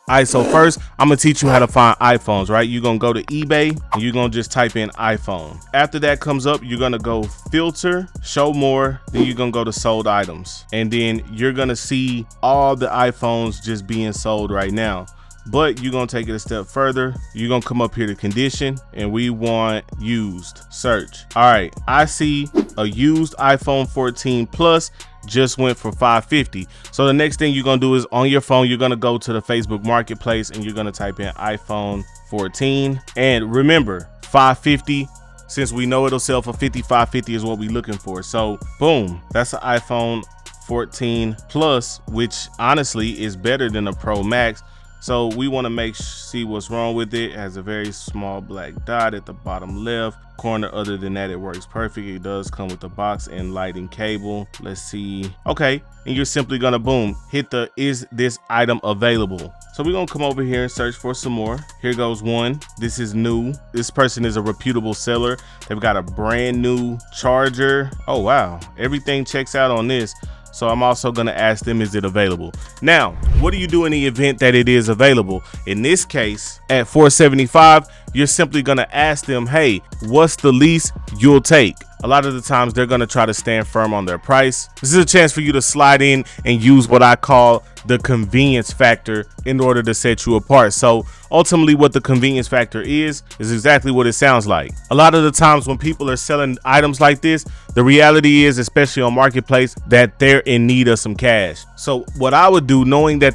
All right, so first I'm gonna teach you how to find iPhones, right? You're gonna go to eBay and you're gonna just type in iPhone. After that comes up, you're gonna go filter, show more, then you're gonna go to sold items. And then you're gonna see all the iPhones just being sold right now. But you're gonna take it a step further. You're gonna come up here to condition and we want used, search. All right, I see a used iPhone 14 Plus just went for $550. So the next thing you're gonna do is on your phone, you're gonna go to the Facebook Marketplace and you're gonna type in iPhone 14. And remember, $550, since we know it'll sell for $55.50 is what we're looking for. So boom, that's an iPhone 14 Plus, which honestly is better than a Pro Max. So we want to see what's wrong with it. It has a very small black dot at the bottom left corner. Other than that, it works perfect. It does come with the box and lighting cable. Let's see. Okay, and you're simply gonna boom, hit the is this item available. So we're gonna come over here and search for some more. Here goes one. This is new. This person is a reputable seller. They've got a brand new charger. Oh wow, everything checks out on this. So I'm also gonna ask them, is it available? Now, what do you do in the event that it is available? In this case, at $475, you're simply gonna ask them, hey, what's the least you'll take? A lot of the times they're gonna try to stand firm on their price. This is a chance for you to slide in and use what I call the convenience factor in order to set you apart. So ultimately what the convenience factor is exactly what it sounds like. A lot of the times when people are selling items like this, the reality is, especially on Marketplace, that they're in need of some cash. So what I would do, knowing that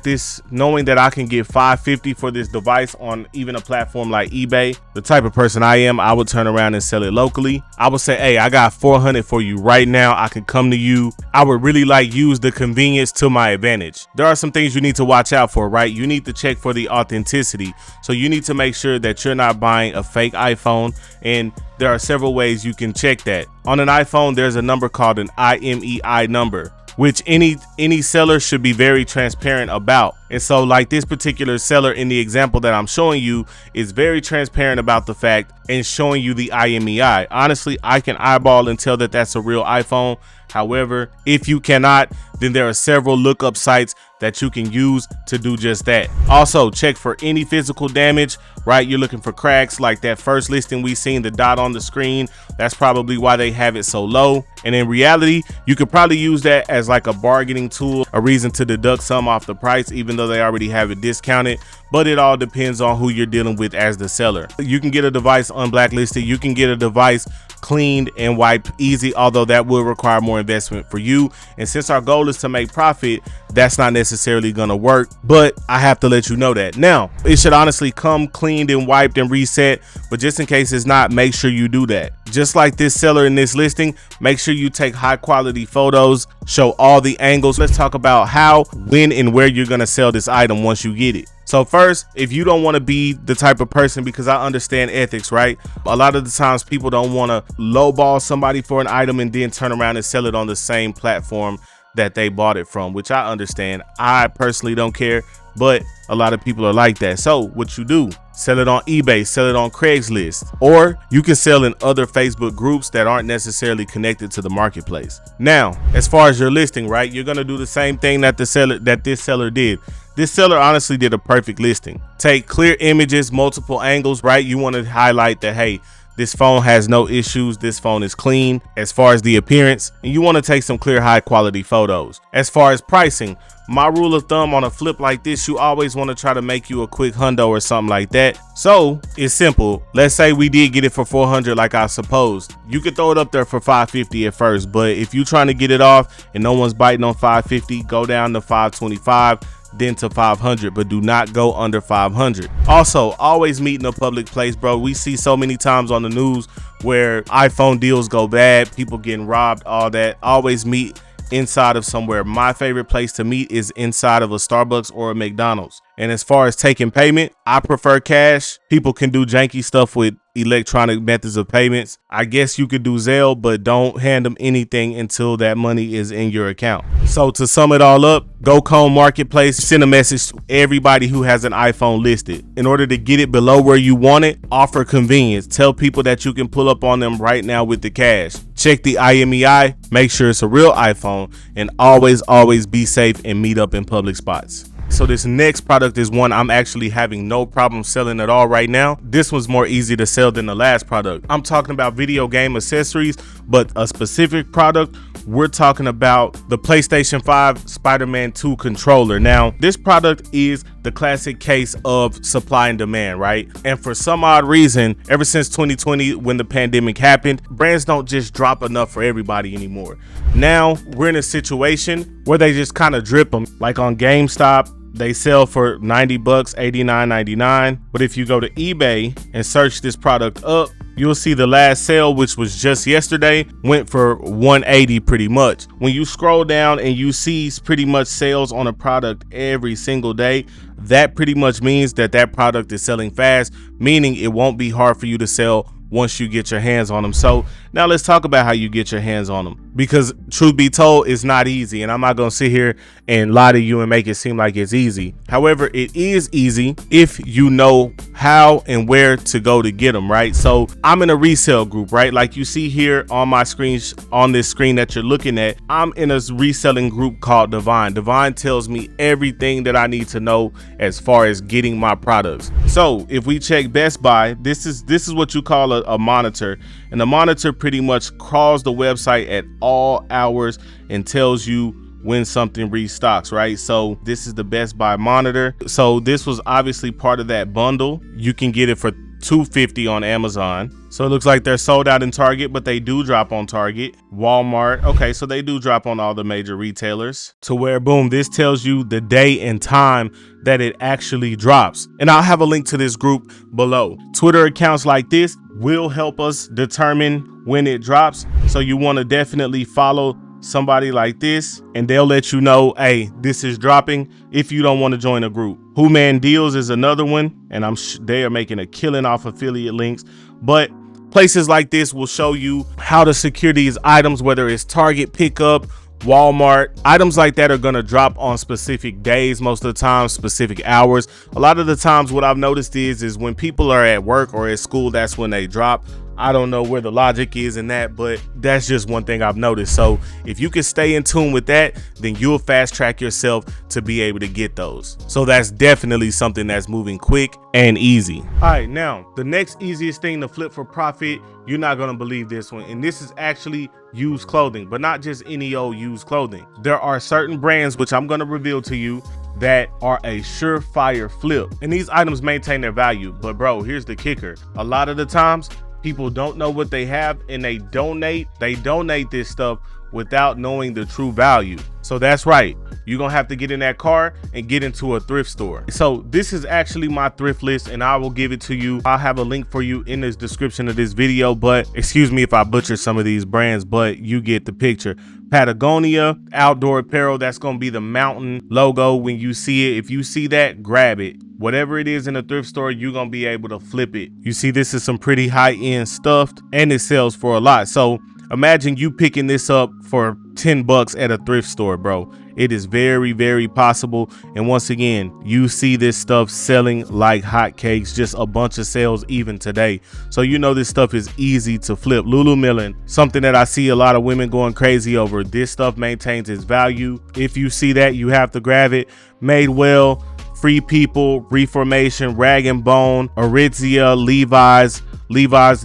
I can get $550 for this device on even a platform like eBay, the type of person I am, I would turn around and sell it locally. I would say, hey, I got $400 for you right now. I can come to you. I would really use the convenience to my advantage. There are some things you need to watch out for, right? You need to check for the authenticity. So you need to make sure that you're not buying a fake iPhone, and there are several ways you can check that. On an iPhone, there's a number called an IMEI number, which any seller should be very transparent about. And so like this particular seller in the example that I'm showing you is very transparent about the fact and showing you the IMEI. Honestly, I can eyeball and tell that that's a real iPhone. However, if you cannot, then there are several lookup sites that you can use to do just that. Also, check for any physical damage, right? You're looking for cracks like that first listing we seen, the dot on the screen. That's probably why they have it so low. And in reality, you could probably use that as like a bargaining tool, a reason to deduct some off the price, even though they already have it discounted. But it all depends on who you're dealing with as the seller. You can get a device unblacklisted. You can get a device cleaned and wiped easy, although that will require more investment for you. And since our goal is to make profit, that's not necessarily gonna work, but I have to let you know that. Now, it should honestly come cleaned and wiped and reset, but just in case it's not, make sure you do that. Just like this seller in this listing, make sure you take high quality photos, show all the angles. Let's talk about how, when, and where you're gonna sell this item once you get it. So first, if you don't want to be the type of person, because I understand ethics, right? A lot of the times people don't want to lowball somebody for an item and then turn around and sell it on the same platform that they bought it from, which I understand. I personally don't care, but a lot of people are like that. So what you do, sell it on eBay, sell it on Craigslist, or you can sell in other Facebook groups that aren't necessarily connected to the marketplace. Now, as far as your listing, right, you're going to do the same thing that this seller did. This seller honestly did a perfect listing. Take clear images, multiple angles, right? You want to highlight that, hey, this phone has no issues. This phone is clean as far as the appearance, and you want to take some clear, high quality photos. As far as pricing, my rule of thumb on a flip like this, you always want to try to make you a quick hundo or something like that. So it's simple. Let's say we did get it for $400 like I supposed. You could throw it up there for $550 at first, but if you're trying to get it off and no one's biting on $550, go down to $525. Then to $500, but do not go under $500. Also, always meet in a public place, bro. We see so many times on the news where iPhone deals go bad, people getting robbed, all that. Always meet inside of somewhere. My favorite place to meet is inside of a Starbucks or a McDonald's. And as far as taking payment, I prefer cash. People can do janky stuff with electronic methods of payments. I guess you could do Zelle, but don't hand them anything until that money is in your account. So to sum it all up, go Comb Marketplace, send a message to everybody who has an iPhone listed. In order to get it below where you want it, offer convenience. Tell people that you can pull up on them right now with the cash. Check the IMEI, make sure it's a real iPhone, and always be safe and meet up in public spots. So this next product is one I'm actually having no problem selling at all right now. This one's more easy to sell than the last product. I'm talking about video game accessories, but a specific product. We're talking about the PlayStation 5 Spider-Man 2 controller. Now, this product is the classic case of supply and demand, right? And for some odd reason, ever since 2020, when the pandemic happened, brands don't just drop enough for everybody anymore. Now, we're in a situation where they just kind of drip them. Like on GameStop, they sell for 90 bucks, $89.99. But if you go to eBay and search this product up, you'll see the last sale, which was just yesterday, went for 180 pretty much. When you scroll down and you see pretty much sales on a product every single day, that pretty much means that that product is selling fast, meaning it won't be hard for you to sell once you get your hands on them. So now let's talk about how you get your hands on them, because truth be told, it's not easy, and I'm not gonna sit here and lie to you and make it seem like it's easy. However, it is easy if you know how and where to go to get them, right? So I'm in a resale group, right? Like you see here on my screen, on this screen that you're looking at, I'm in a reselling group called Divine. Divine tells me everything that I need to know as far as getting my products. So if we check Best Buy, this is what you call a monitor, and the monitor pretty much crawls the website at all hours and tells you when something restocks, right? So this is the Best Buy monitor. So this was obviously part of that bundle. You can get it for $250 on Amazon. So it looks like they're sold out in Target, but they do drop on Target, Walmart. Okay, so they do drop on all the major retailers, to where boom, this tells you the day and time that it actually drops. And I'll have a link to this group below. Twitter accounts like this will help us determine when it drops. So you want to definitely follow somebody like this, and they'll let you know, hey, this is dropping, if you don't want to join a group. Who Man Deals is another one, and they are making a killing off affiliate links. But places like this will show you how to secure these items, whether it's Target pickup, Walmart. Items like that are going to drop on specific days, most of the time, specific hours. A lot of the times what I've noticed is when people are at work or at school, that's when they drop. I don't know where the logic is in that, but that's just one thing I've noticed. So if you can stay in tune with that, then you'll fast track yourself to be able to get those. So that's definitely something that's moving quick and easy. All right, now the next easiest thing to flip for profit, you're not going to believe this one. And this is actually used clothing, but not just any old used clothing. There are certain brands, which I'm going to reveal to you, that are a surefire flip. And these items maintain their value. But bro, here's the kicker. A lot of the times, people don't know what they have, and they donate this stuff without knowing the true value. So that's right, you're gonna have to get in that car and get into a thrift store. So this is actually my thrift list, and I will give it to you. I'll have a link for you in the description of this video, but excuse me if I butcher some of these brands, but you get the picture. Patagonia outdoor apparel, that's gonna be the mountain logo. When you see it, if you see that, grab it. Whatever it is in a thrift store, you're gonna be able to flip it. You see, this is some pretty high-end stuff, and it sells for a lot. So imagine you picking this up for 10 bucks at a thrift store, bro. It is very, very possible. And once again, you see this stuff selling like hotcakes, just a bunch of sales even today. So you know this stuff is easy to flip. Lululemon, something that I see a lot of women going crazy over. This stuff maintains its value. If you see that, you have to grab it. Madewell, Free People, Reformation, Rag & Bone, Aritzia, Levi's,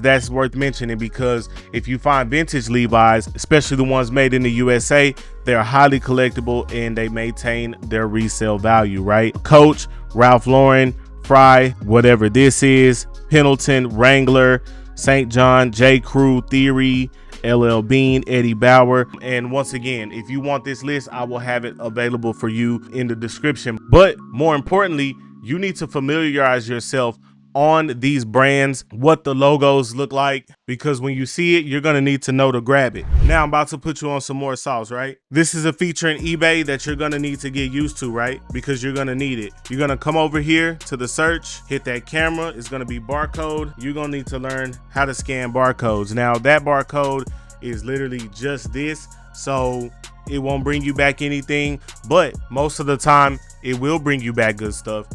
that's worth mentioning, because if you find vintage Levi's, especially the ones made in the USA, they're highly collectible and they maintain their resale value, right? Coach, Ralph Lauren, Fry, whatever this is, Pendleton, Wrangler, St. John, J. Crew, Theory, LL Bean, Eddie Bauer. And once again, if you want this list, I will have it available for you in the description. But more importantly, you need to familiarize yourself on these brands, what the logos look like, because when you see it, you're gonna need to know to grab it. Now I'm about to put you on some more sauce, right? This is a feature in eBay that you're gonna need to get used to, right? Because you're gonna need it. You're gonna come over here to the search, hit that camera, it's gonna be barcode. You're gonna need to learn how to scan barcodes. Now that barcode is literally just this, so it won't bring you back anything, but most of the time it will bring you back good stuff.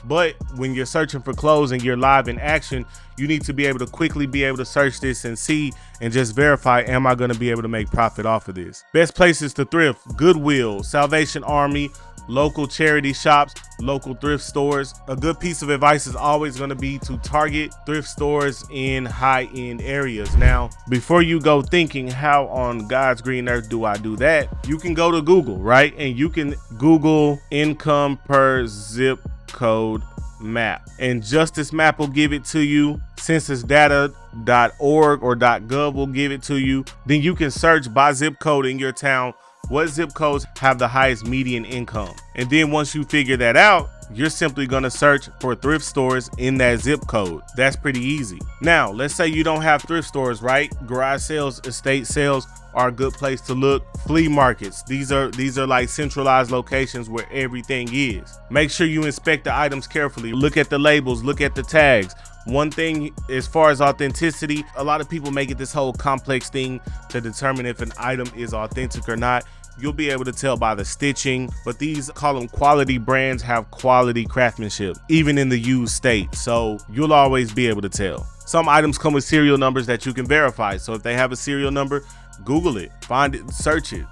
But when you're searching for clothes and you're live in action, you need to be able to quickly be able to search this and see and just verify, am I going to be able to make profit off of this? Best places to thrift: Goodwill, Salvation Army, local charity shops, local thrift stores. A good piece of advice is always going to be to target thrift stores in high-end areas. Now, before you go thinking, how on God's green earth do I do that? You can go to Google, right? And you can Google income per zip code map, and Justice Map will give it to you. Censusdata.org or .gov will give it to you. Then you can search by zip code in your town. What zip codes have the highest median income? And then once you figure that out, you're simply going to search for thrift stores in that zip code. That's pretty easy. Now, let's say you don't have thrift stores, right? Garage sales, estate sales are a good place to look. Flea markets, these are like centralized locations where everything is. Make sure you inspect the items carefully. Look at the labels, look at the tags. One thing as far as authenticity, a lot of people make it this whole complex thing to determine if an item is authentic or not. You'll be able to tell by the stitching, but these, call them quality brands, have quality craftsmanship, even in the used state. So you'll always be able to tell. Some items come with serial numbers that you can verify. So if they have a serial number, Google it, find it, search it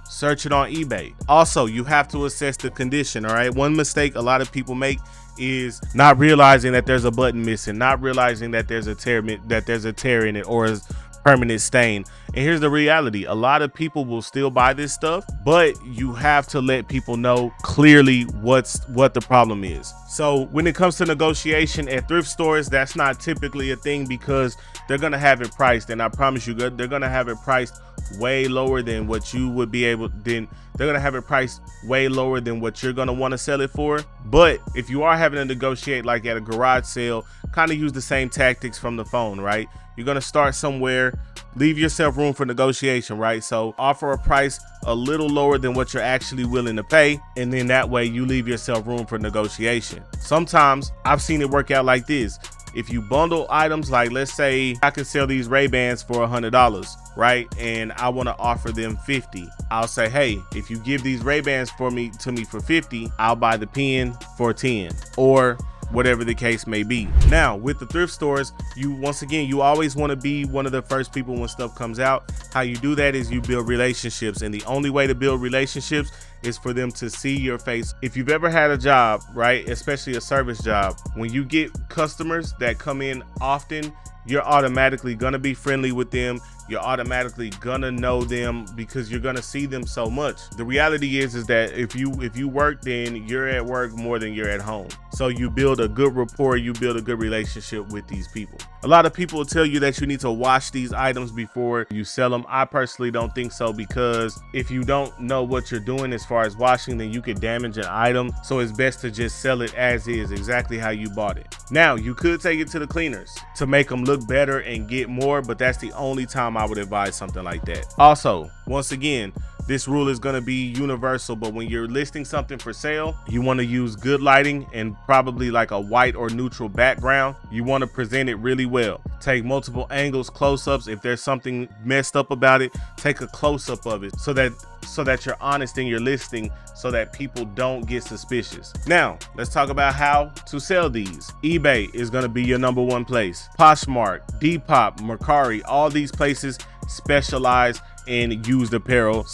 on eBay. Also, you have to assess the condition. All right. One mistake a lot of people make is not realizing that there's a button missing, not realizing that there's a tear in it or a permanent stain. And here's the reality: a lot of people will still buy this stuff, but you have to let people know clearly what the problem is. So when it comes to negotiation at thrift stores, that's not typically a thing because they're gonna have it priced, and I promise you, they're gonna have it priced way lower than what you would be able. Then they're gonna have it priced way lower than what you're gonna want to sell it for. But if you are having to negotiate like at a garage sale, kind of use the same tactics from the phone, right? You're gonna start somewhere, leave yourself room for negotiation, right? So offer a price a little lower than what you're actually willing to pay, and then that way you leave yourself room for negotiation. Sometimes I've seen it work out like this. If you bundle items, like let's say I can sell these Ray-Bans for $100, right? And I want to offer them $50. I'll say, hey, if you give these Ray-Bans to me for $50, I'll buy the pen for $10, or whatever the case may be. Now, with the thrift stores, you always want to be one of the first people when stuff comes out. How you do that is you build relationships, and the only way to build relationships is for them to see your face. If you've ever had a job, right, especially a service job, when you get customers that come in often, you're automatically gonna be friendly with them. You're automatically gonna know them because you're gonna see them so much. The reality is that if you work, then you're at work more than you're at home. So you build a good rapport, you build a good relationship with these people. A lot of people will tell you that you need to wash these items before you sell them. I personally don't think so, because if you don't know what you're doing as far as washing, then you could damage an item. So it's best to just sell it as is, exactly how you bought it. Now, you could take it to the cleaners to make them look better and get more, but that's the only time I would advise something like that. Also, once again, this rule is going to be universal, but when you're listing something for sale, you want to use good lighting and probably like a white or neutral background. You want to present it really well. Take multiple angles, close-ups. If there's something messed up about it, take a close-up of it so that you're honest in your listing, so that people don't get suspicious. Now, let's talk about how to sell these. eBay is going to be your #1 place. Poshmark, Depop, Mercari, all these places specialize in used apparel,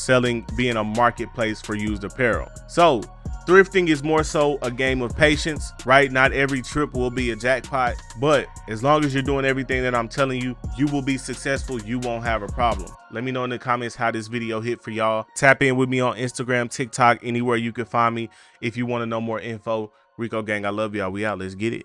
being a marketplace for used apparel. So thrifting is more so a game of patience, right? Not every trip will be a jackpot, but as long as you're doing everything that I'm telling you, you will be successful. You won't have a problem. Let me know in the comments how this video hit for y'all. Tap in with me on Instagram, TikTok, anywhere you can find me if you want to know more info. RIco Gang, I love y'all. We out. Let's get it.